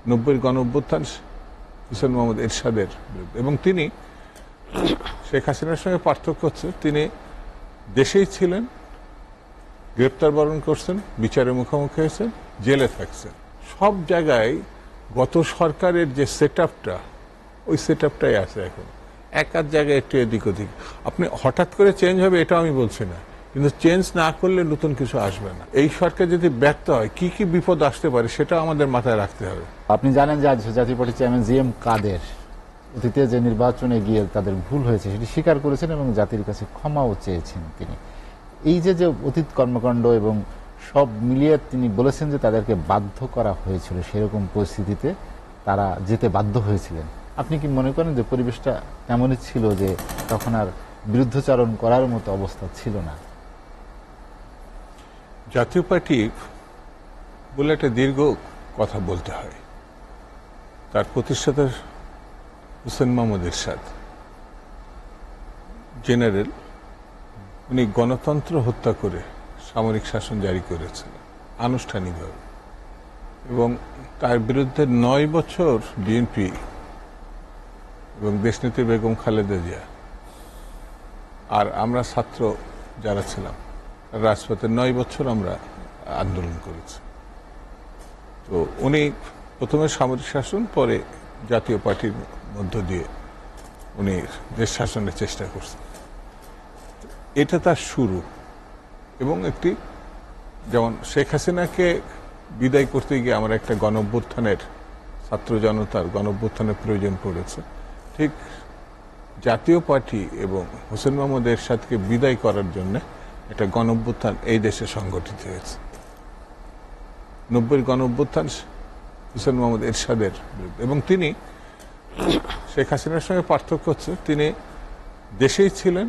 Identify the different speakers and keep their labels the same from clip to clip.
Speaker 1: 90-এর গণঅভ্যুত্থান হোসেন মোহাম্মদ এরশাদের বিরুদ্ধে। এবং তিনি শেখ হাসিনার সঙ্গে পার্থক্য হচ্ছে তিনি দেশেই ছিলেন, গ্রেপ্তার বরণ করছেন, বিচারের মুখোমুখি হয়েছেন, জেলে থাকছেন। সব জায়গায় গত সরকারের যে সেট আপটা, ওই সেট আপটাই আছে এখন। এক আধ জায়গায় একটু এদিক ওদিক। আপনি হঠাৎ করে চেঞ্জ হবে এটা আমি বলছি না, কিন্তু চেঞ্জ না করলে নতুন কিছু আসবে না। এই সরকার যদি ব্যর্থ হয় কি কি বিপদ আসতে পারে সেটা আমাদের মাথায় রাখতে হবে।
Speaker 2: আপনি জানেন যে আজ জাতীয় পার্টির চেয়ারম্যান জি এম কাদের অতীতে যে নির্বাচনে গিয়ে তাদের ভুল হয়েছে সেটি স্বীকার করেছেন এবং জাতির কাছে ক্ষমাও চেয়েছেন তিনি। এই যে অতীত কর্মকাণ্ড এবং সব মিলিয়ে তিনি বলেছেন যে তাদেরকে বাধ্য করা হয়েছিল, সেরকম পরিস্থিতিতে তারা যেতে বাধ্য হয়েছিলেন। আপনি কি মনে করেন যে পরিবেশটা তেমনই ছিল যে তখন আর বিরুদ্ধচারণ করার মতো অবস্থা ছিল না?
Speaker 1: জাতীয় পার্টি বলে একটা দীর্ঘ কথা বলতে হয়। তার প্রতিষ্ঠাতা হোসেন মোহাম্মদ এরশাদ জেনারেল, উনি গণতন্ত্র হত্যা করে সামরিক শাসন জারি করেছিলেন আনুষ্ঠানিকভাবে, এবং তার বিরুদ্ধে 9 বছর বিএনপি এবং দেশনেত্রী বেগম খালেদা জিয়া আর আমরা ছাত্র যারা ছিলাম রাজপথে 9 বছর আমরা আন্দোলন করেছি। তো উনি প্রথমে সামরিক শাসন, পরে জাতীয় পার্টির মধ্য দিয়ে উনি দেশ শাসনের চেষ্টা করছেন। এটা তার শুরু। এবং একটি, যেমন শেখ হাসিনাকে বিদায় করতে গিয়ে আমার একটা গণঅভ্যুত্থানের, ছাত্র জনতার গণঅভ্যুত্থানের প্রয়োজন পড়েছে, ঠিক জাতীয় পার্টি এবং হোসেন মোহাম্মদ এরশাদকে বিদায় করার জন্য একটা গণঅভ্যুত্থান এই দেশে সংগঠিত হয়েছে। 90-এর গণঅভ্যুত্থান হোসেন মোহাম্মদ এরশাদের বিরুদ্ধে। এবং তিনি শেখ হাসিনার সঙ্গে পার্থক্য হচ্ছে তিনি দেশেই ছিলেন,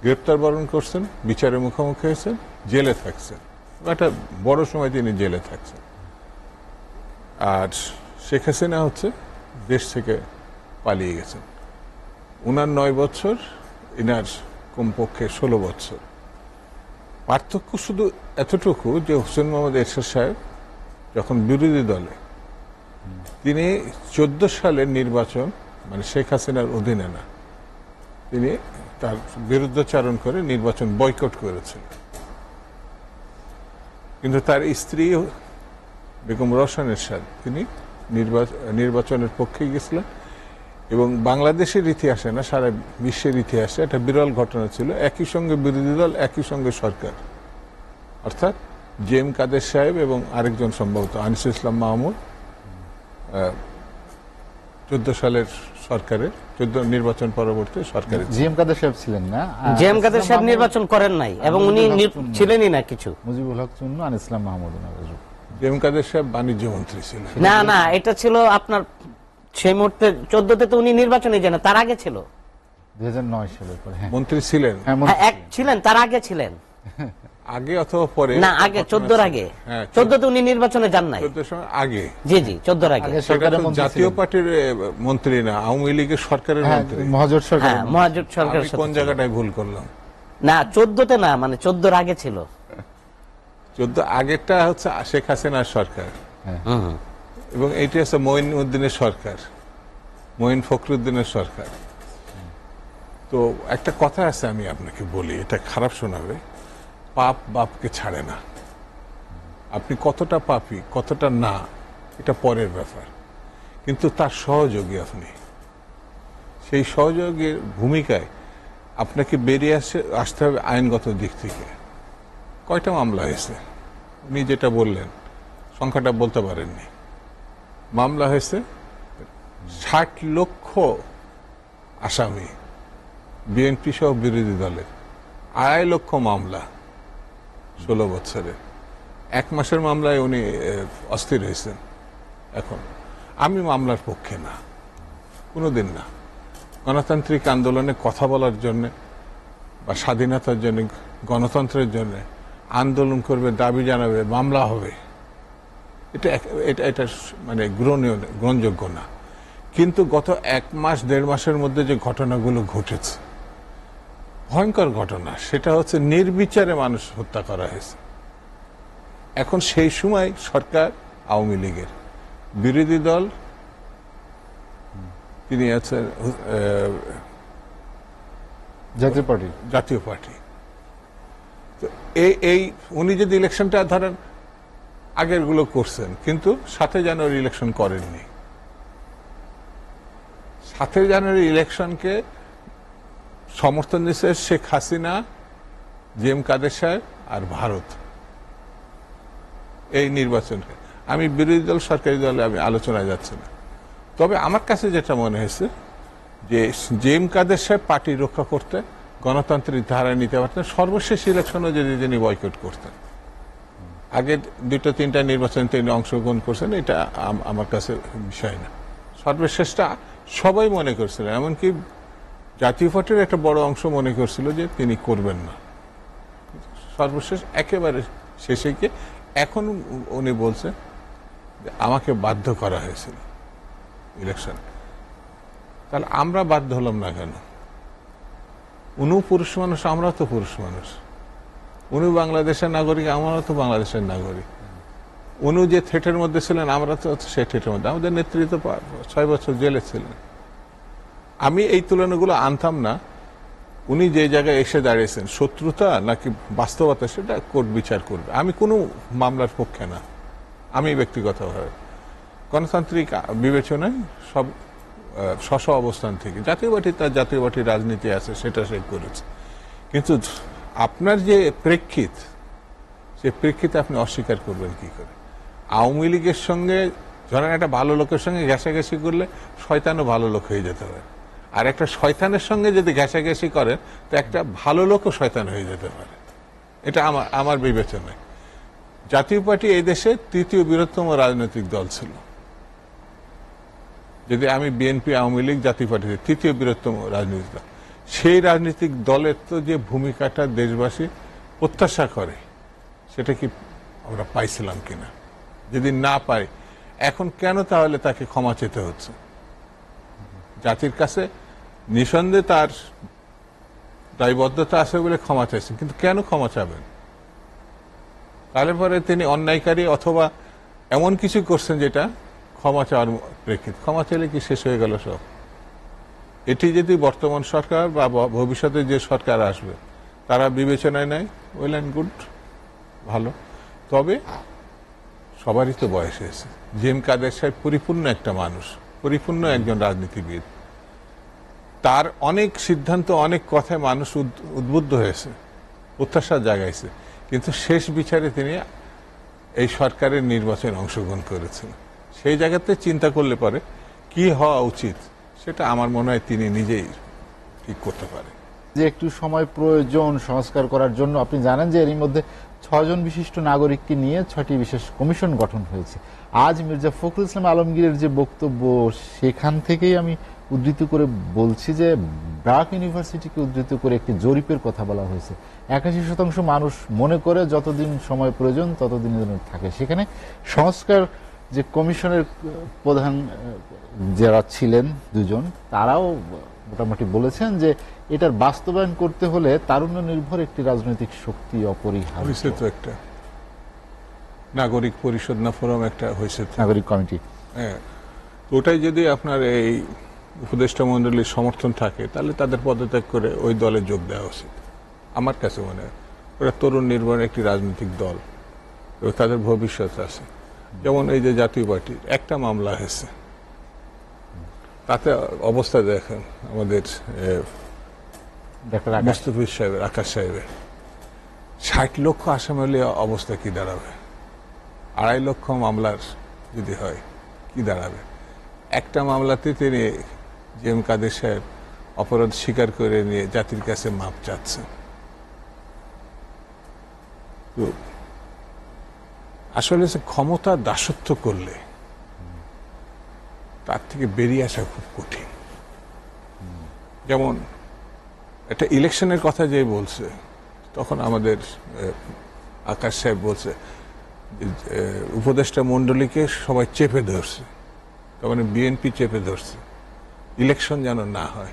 Speaker 1: গ্রেপ্তার বরণ করছেন, বিচারের মুখোমুখি হয়েছেন, জেলে থাকছেন। একটা বড় সময় তিনি জেলে থাকছেন। আর শেখ হাসিনা হচ্ছে দেশ থেকে পালিয়ে গেছেন। উনার 9 বছর, ইনার কমপক্ষে 16 বছর। পার্থক্য শুধু এতটুকু যে হোসেন মোহাম্মদ এরশাদ সাহেব যখন বিরোধী দলে, তিনি 14 সালের নির্বাচন, মানে শেখ হাসিনার অধীনে না, তিনি তার বিরুদ্ধাচারণ করে নির্বাচন বয়কট করেছিলেন। কিন্তু তার স্ত্রী বেগম রওশন এরশাদ তিনি নির্বাচনের পক্ষে গেছিলেন। এবং বাংলাদেশের ইতিহাসে না, সারা বিশ্বের ইতিহাসে একটা বিরল ঘটনা ছিল, একই সঙ্গে বিরোধী দল, একই সঙ্গে সরকার। অর্থাৎ জি এম কাদের সাহেব এবং আরেকজন সম্ভবত আনিসুল ইসলাম মাহমুদ 14 সালের সরকারের, 14 নির্বাচন পরবর্তী সরকারের।
Speaker 2: জি এম কাদের সাহেব ছিলেন না,
Speaker 3: জি এম কাদের সাহেব নির্বাচন করেন নাই এবং উনি ছিলেনই না কিছু।
Speaker 2: মুজিবুল হক চুন্নু, আনিস ইসলাম মাহমুদ।
Speaker 1: জি এম কাদের সাহেব বাণিজ্য মন্ত্রী ছিলেন।
Speaker 3: না না, এটা ছিল আপনার সেই মুহূর্তে 14তে তো উনি নির্বাচনে যান, তার আগে ছিল
Speaker 2: 2009 সালের পরে। হ্যাঁ,
Speaker 1: মন্ত্রী ছিলেন।
Speaker 3: এক ছিলেন, তার আগে ছিলেন।
Speaker 1: আগে অথবা পরে?
Speaker 3: না, আগে, 14-র আগে। 14তে উনি নির্বাচনে যান নাই।
Speaker 1: 14 সময় আগে?
Speaker 3: জি জি, 14-র আগে।
Speaker 1: জাতীয় পার্টির মন্ত্রী না, আওয়ামী লীগের সরকারের মন্ত্রী।
Speaker 2: মহাজোট সরকার।
Speaker 3: হ্যাঁ, মহাজোট সরকারের
Speaker 1: কোন জায়গাটায় ভুল করলাম?
Speaker 3: না, 14তে না, মানে 14-র আগে ছিল।
Speaker 1: 14 আগেরটা হচ্ছে শেখ হাসিনার সরকার, এবং এইটা হচ্ছে মঈন উদ্দিনের সরকার, মঈন ফখরুদ্দিনের সরকার। তো একটা কথা আছে, আমি আপনাকে বলি, এটা খারাপ শোনাবে, পাপ বাপকে ছাড়ে না। আপনি কতটা পাপী কতটা না এটা পরের ব্যাপার, কিন্তু তার সহযোগী আপনি, সেই সহযোগীর ভূমিকায় আপনাকে বেরিয়ে আসতে হবে আইনগত দিক থেকে। কয়টা মামলা হয়েছে উনি যেটা বললেন, সংখ্যাটা বলতে পারেননি। মামলা হয়েছে 60 লক্ষ আসামি, বিএনপি সহ বিরোধী দলের 2.5 লক্ষ মামলা 16 বছরে। 1 মাসের মামলায় উনি অস্থির হয়েছেন। এখন আমি মামলার পক্ষে না, কোনোদিন না। গণতান্ত্রিক আন্দোলনে কথা বলার জন্য বা স্বাধীনতার জন্য, গণতন্ত্রের জন্য আন্দোলন করবে, দাবি জানাবে, মামলা হবে, এটা এটা মানে গ্রহণযোগ্য না। কিন্তু গত 1 মাস 1.5 মাসের মধ্যে যে ঘটনাগুলো ঘটেছে, ভয়ঙ্কর ঘটনা, সেটা হচ্ছে নির্বিচারে মানুষ হত্যা করা হয়েছে। এখন সেই সময় সরকার আওয়ামী লীগের, বিরোধী দল তিনি আছেন
Speaker 2: জাতীয় পার্টি।
Speaker 1: জাতীয় পার্টি। তো এই উনি যদি ইলেকশনটা ধরেন আগের গুলো করছেন, কিন্তু 7 জানুয়ারি ইলেকশন করেননি। 7 জানুয়ারি ইলেকশনকে সমর্থন দিয়েছে শেখ হাসিনা, জিএম কাদের সাহেব আর ভারত। এই নির্বাচনকে আমি বিরোধী দল সরকারি দলে আমি আলোচনায় যাচ্ছি না, তবে আমার কাছে যেটা মনে হয়েছে যে জিএম কাদের সাহেব পার্টি রক্ষা করতে গণতান্ত্রিক ধারায় নিতে পারতেন, সর্বশেষ ইলেকশনও যদি তিনি বয়কট করতেন। আগে 2-3টা নির্বাচনে তিনি অংশগ্রহণ করছেন, এটা আমার কাছে বিষয় না। সর্বশেষটা সবাই মনে করছিলেন, এমনকি জাতীয় পার্টির একটা বড় অংশ মনে করছিল যে তিনি করবেন না। সর্বশেষ একেবারে শেষে গিয়ে এখন উনি বলছেন যে আমাকে বাধ্য করা হয়েছিল ইলেকশন। তাহলে আমরা বাধ্য হলাম না কেন? উনিও পুরুষ মানুষ, আমরাও তো পুরুষ মানুষ। উনি বাংলাদেশের নাগরিক, আমরাও তো বাংলাদেশের নাগরিক। উনি যে থ্রেটের মধ্যে ছিলেন, আমরা তো সেই থ্রেটের মধ্যে। আমাদের নেতৃত্ব 6 বছর জেলে ছিলেন। আমি এই তুলনাগুলো আনতাম না। উনি যে জায়গায় এসে দাঁড়িয়েছেন, শত্রুতা নাকি বাস্তবতা, সেটা কোর্ট বিচার করবে। আমি কোনো মামলার পক্ষে না, আমি ব্যক্তিগতভাবে গণতান্ত্রিক বিবেচনায় সব স্ব অবস্থান থেকে জাতীয় পার্টি তার জাতীয় পার্টির রাজনীতি আছে, সেটা সে করেছে। কিন্তু আপনার যে প্রেক্ষিত, সে প্রেক্ষিতে আপনি অস্বীকার করবেন কি করে? আওয়ামী লীগের সঙ্গে ধরেন একটা ভালো লোকের সঙ্গে ঘেঁষাঘেঁষি করলে শয়তানও ভালো লোক হয়ে যেতে পারে, আর একটা শয়তানের সঙ্গে যদি ঘেঁষাঘেঁষি করেন তো একটা ভালো লোকও শয়তান হয়ে যেতে পারে। এটা আমার বিবেচনায়। জাতীয় পার্টি এই দেশে 3য় বৃহত্তম রাজনৈতিক দল ছিল। যদি আমি বিএনপি, আওয়ামী লীগ, জাতীয় পার্টিতে 3য় বৃহত্তম রাজনৈতিক দল, সেই রাজনৈতিক দলের তো যে ভূমিকাটা দেশবাসী প্রত্যাশা করে, সেটা কি আমরা পাইছিলাম কিনা? যদি না পাই, এখন কেন তাহলে তাকে ক্ষমা চেতে হচ্ছে? জাতির কাছে নিঃসন্দেহে তার দায়বদ্ধতা আছে বলে ক্ষমা চাইছেন, কিন্তু কেন ক্ষমা চাবেন? তাহলে পরে তিনি অন্যায়কারী অথবা এমন কিছু করছেন যেটা ক্ষমা চাওয়ার প্রেক্ষিত। ক্ষমা চাইলে কি শেষ হয়ে গেল সব? এটি যদি বর্তমান সরকার বা ভবিষ্যতে যে সরকার আসবে তারা বিবেচনায় নেয়, ওয়েল অ্যান্ড গুড, ভালো। তবে সবারই তো বয়স হয়েছে। জিএম কাদের সাহেব পরিপূর্ণ একটা মানুষ, পরিপূর্ণ একজন রাজনীতিবিদ। তার অনেক সিদ্ধান্ত, অনেক কথায় মানুষ উদ্বুদ্ধ হয়েছে, প্রত্যাশা জাগাইছে, কিন্তু শেষ বিচারে তিনি এই সরকারের নির্বাচনে অংশগ্রহণ করেছেন। সেই জায়গাতে চিন্তা করলে পরে কি হওয়া উচিত, সেটা আমার মনে হয় তিনি নিজেই ঠিক করতে পারে।
Speaker 2: যে একটু সময় প্রয়োজন সংস্কার করার জন্য, আপনি জানেন যে এরই মধ্যে 6 জন বিশিষ্ট নাগরিককে নিয়ে 6টি বিশেষ কমিশন গঠন হয়েছে। আজ মির্জা ফখরুল ইসলাম আলমগীরের যে বক্তব্য, সেখান থেকেই আমি উদ্ধৃত করে বলছি যে ব্রাক ইউনিভার্সিটিকে উদ্ধৃত করে একটি জরিপের কথা বলা হয়েছে। 81% মানুষ মনে করে যতদিন সময় প্রয়োজন ততদিন যেন থাকে। সেখানে সংস্কার যে কমিশনের প্রধান যারা ছিলেন 2 জন, তারাও মোটামুটি বলেছেন যে এটার বাস্তবায়ন করতে হলে তারুণ্য নির্ভর একটি রাজনৈতিক শক্তি অপরিহার্য।
Speaker 1: হয়েছে তো একটা নাগরিক পরিষদ না ফোরাম একটা হয়েছে,
Speaker 2: নাগরিক কমিটি।
Speaker 1: হ্যাঁ, ওটাই যদি আপনার এই উপদেষ্টা মণ্ডলীর সমর্থন থাকে, তাহলে তাদের পদত্যাগ করে ওই দলে যোগ দেওয়া উচিত আমার কাছে মনে হয়। ওরা তরুণ নির্ভর একটি রাজনৈতিক দল এবং তাদের ভবিষ্যৎ আছে। যেমন এই যে জাতীয় পার্টির একটা মামলা হয়েছে, তাতে অবস্থা দেখেন আমাদের মুস্তাফিজ সাহেবের, আকাশ সাহেবের 60 লক্ষ আসামি হলে অবস্থা কি দাঁড়াবে? 2.5 লক্ষ মামলার যদি হয় কি দাঁড়াবে? একটা মামলাতে তিনি জিএম কাদের সাহেব অপরাধ স্বীকার করে নিয়ে জাতির কাছে মাপ চাচ্ছেন। তো আসলে ক্ষমতা দাসত্ব করলে তার থেকে বেরিয়ে আসা খুব কঠিন। যেমন একটা ইলেকশনের কথা যে বলছে, তখন আমাদের আকাশ সাহেব বলছে উপদেষ্টা মণ্ডলীকে সবাই চেপে ধরছে, তার মানে বিএনপি চেপে ধরছে, ইলেকশন যেন না হয়।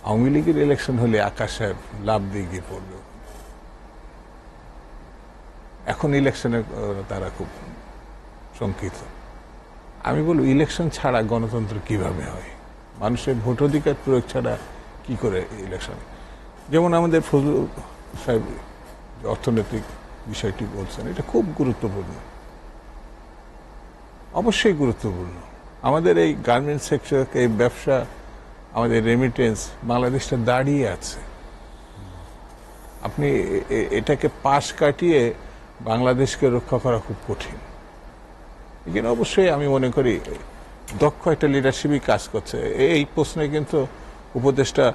Speaker 1: আওয়ামী লীগের ইলেকশন হলে আকাশ সাহেব লাভ দিয়ে গিয়ে পড়বে। এখন ইলেকশনে তারা খুব শঙ্কিত। আমি বলবো ইলেকশন ছাড়া গণতন্ত্র কিভাবে হয়? মানুষের ভোটাধিকার প্রয়োগ ছাড়া কি করে ইলেকশন? যেমন আমাদের ফজলুল সাহেব যে অর্থনৈতিক বিষয়টি বলছেন, এটা খুব গুরুত্বপূর্ণ, অবশ্যই গুরুত্বপূর্ণ। আমাদের এই গার্মেন্টস সেক্টর, এই ব্যবসা, আমাদের রেমিটেন্স, বাংলাদেশটা দাঁড়িয়ে আছে। আপনি এটাকে পাশ কাটিয়ে বাংলাদেশকে রক্ষা করা খুব কঠিন। এখানে অবশ্যই আমি মনে করি দক্ষ একটা লিডারশিপই কাজ করছে। এই প্রশ্নে কিন্তু উপদেষ্টা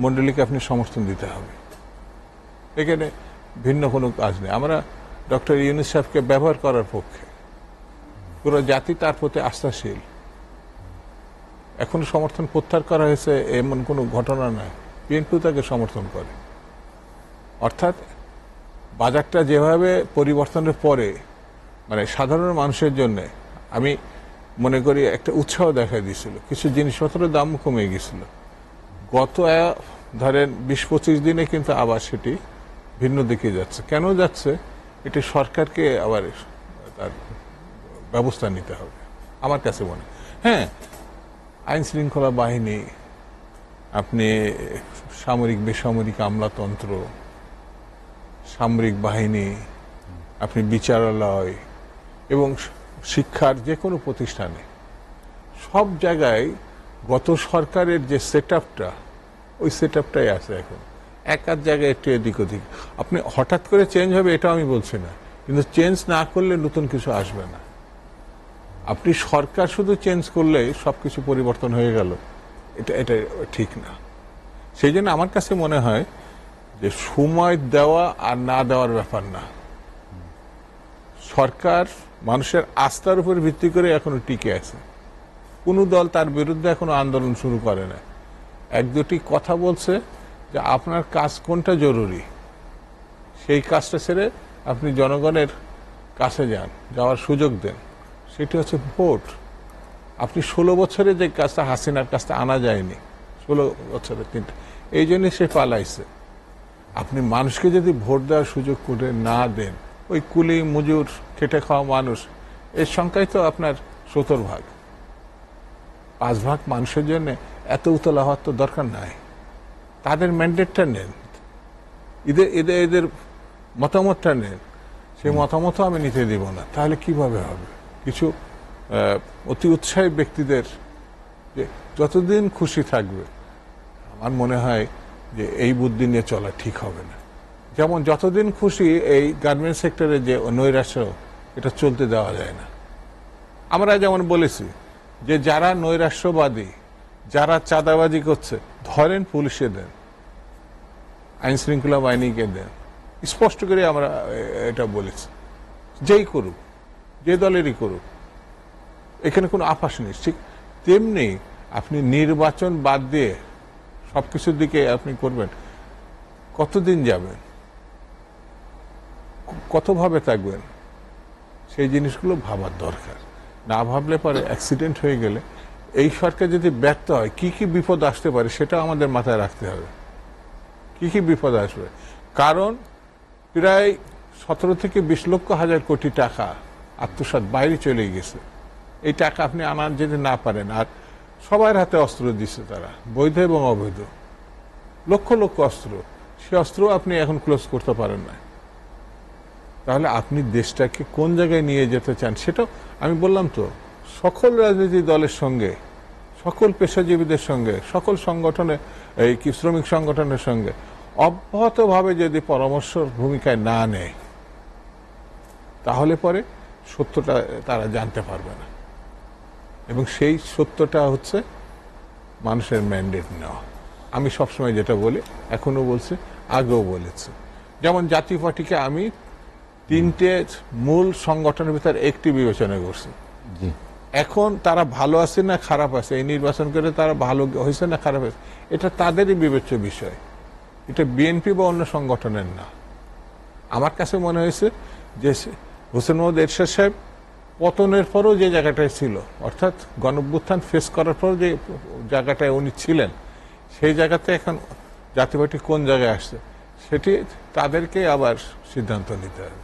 Speaker 1: মণ্ডলীকে আপনি সমর্থন দিতে হবে, এখানে ভিন্ন কোনো কাজ নেই। আমরা ডক্টর ইউনূস সাহেবকে ব্যবহার করার পক্ষে, পুরো জাতি তার প্রতি আস্থাশীল। এখন সমর্থন প্রত্যাহার করা হয়েছে এমন কোনো ঘটনা নয়, বিএনপিও তাকে সমর্থন করে। অর্থাৎ বাজারটা যেভাবে পরিবর্তনের পরে মানে সাধারণ মানুষের জন্য আমি মনে করি একটা উৎসাহ দেখা দিয়েছিল, কিছু জিনিসপত্রের দাম কমে গেছিল। গত ধরেন ২০-২৫ দিনে কিন্তু আবার সেটি ভিন্ন দিকে যাচ্ছে। কেন যাচ্ছে? এটি সরকারকে আবার তার ব্যবস্থা নিতে হবে আমার কাছে মনে হয়। হ্যাঁ, আইন শৃঙ্খলা বাহিনী, আপনি সামরিক বেসামরিক আমলাতন্ত্র, সামরিক বাহিনী, আপনি বিচারালয় এবং শিক্ষার যে কোনো প্রতিষ্ঠানে, সব জায়গায় গত সরকারের যে সেট আপটা, ওই সেট আপটাই আছে এখন। এক আধ জায়গায় একটু এদিক ওদিক, আপনি হঠাৎ করে চেঞ্জ হবে এটা আমি বলছি না, কিন্তু চেঞ্জ না করলে নতুন কিছু আসবে না। আপনি সরকার শুধু চেঞ্জ করলে সবকিছু পরিবর্তন হয়ে গেল, এটা ঠিক না। সেই জন্য আমার কাছে মনে হয় যে সময় দেওয়া আর না দেওয়ার ব্যাপার না, সরকার মানুষের আস্থার উপর ভিত্তি করে এখনো টিকে আছে। কোনো দল তার বিরুদ্ধে এখনো আন্দোলন শুরু করে না। এক দুটি কথা বলছে যে আপনার কাজ কোনটা জরুরি, সেই কাজটা ছেড়ে আপনি জনগণের কাছে যান, যাওয়ার সুযোগ দেন। সেটি হচ্ছে ভোট। আপনি 16 বছরে যে কাজটা হাসিনার কাজটা আনা যায়নি, 16 বছরে 3টা, এই জন্য সে পালাইছে। আপনি মানুষকে যদি ভোট দেওয়ার সুযোগ করে না দেন, ওই কুলি মজুর খেটে খাওয়া মানুষ, এর সংখ্যাই তো আপনার 70 ভাগ, 5 ভাগ মানুষের জন্য এত উতলা হওয়ার তো দরকার নাই। তাদের ম্যান্ডেটটা নেন, এদের মতামতটা নেন। সেই মতামতও আমি নিতে দিব না, তাহলে কিভাবে হবে? কিছু অতি উৎসাহী ব্যক্তিদের যে যতদিন খুশি থাকবে, আমার মনে হয় যে এই বুদ্ধি নিয়ে চলা ঠিক হবে না। যেমন যতদিন খুশি এই গার্মেন্টস সেক্টরে যে নৈরাশ্য, এটা চলতে দেওয়া যায় না। আমরা যেমন বলেছি যে যারা নৈরাশ্যবাদী, যারা চাঁদাবাজি করছে, ধরেন পুলিশে দেন, আইন শৃঙ্খলা বাহিনীকে দেন, স্পষ্ট করে আমরা এটা বলেছি। যেই করুক, যে দলেরই করুক, এখানে কোনো আফাস নেই। ঠিক তেমনি আপনি নির্বাচন বাদ দিয়ে সবকিছুর দিকে আপনি করবেন, কতদিন যাবেন, কতভাবে থাকবেন, সেই জিনিসগুলো ভাবার দরকার। না ভাবলে পরে অ্যাক্সিডেন্ট হয়ে গেলে এই সরকার যদি ব্যর্থ হয়, কি কি বিপদ আসতে পারে সেটা আমাদের মাথায় রাখতে হবে। কি কি বিপদ আসবে? কারণ প্রায় 17 থেকে 20 লক্ষ হাজার কোটি টাকা আত্মসাৎ বাইরে চলে গেছে। এই টাকা আপনি আনার যদি না পারেন, আর সবার হাতে অস্ত্র দিচ্ছে তারা, বৈধ এবং অবৈধ, লক্ষ লক্ষ অস্ত্র, সে অস্ত্র আপনি এখন ক্লোজ করতে পারেন না। তাহলে আপনি দেশটাকে কোন জায়গায় নিয়ে যেতে চান? সেটাও আমি বললাম তো, সকল রাজনৈতিক দলের সঙ্গে, সকল পেশাজীবীদের সঙ্গে, সকল সংগঠনে, এই কি শ্রমিক সংগঠনের সঙ্গে অব্যাহতভাবে যদি পরামর্শ ভূমিকায় না নেয়, তাহলে পরে সত্যটা তারা জানতে পারবে না। এবং সেই সত্যটা হচ্ছে মানুষের ম্যান্ডেট নেওয়া। আমি সবসময় যেটা বলি, এখনো বলছি, আগেও বলেছি, যেমন জাতীয় পার্টিকে আমি 3টে মূল সংগঠনের ভিতর একটি বিবেচনা করছি। এখন তারা ভালো আছে না খারাপ আছে, এই নির্বাচন করে তারা ভালো হয়েছে না খারাপ হয়েছে, এটা তাদেরই বিবেচ্য বিষয়, এটা বিএনপি বা অন্য সংগঠনের না। আমার কাছে মনে হয়েছে যে হোসেন মোহাম্মদ এরশাদ সাহেব পতনের পরও যে জায়গাটায় ছিল, অর্থাৎ গণঅভ্যুত্থান ফেস করার পর যে জায়গাটায় উনি ছিলেন, সেই জায়গাতে এখন জাতীয় পার্টি কোন জায়গায় আসছে, সেটি তাদেরকে আবার সিদ্ধান্ত নিতে হবে।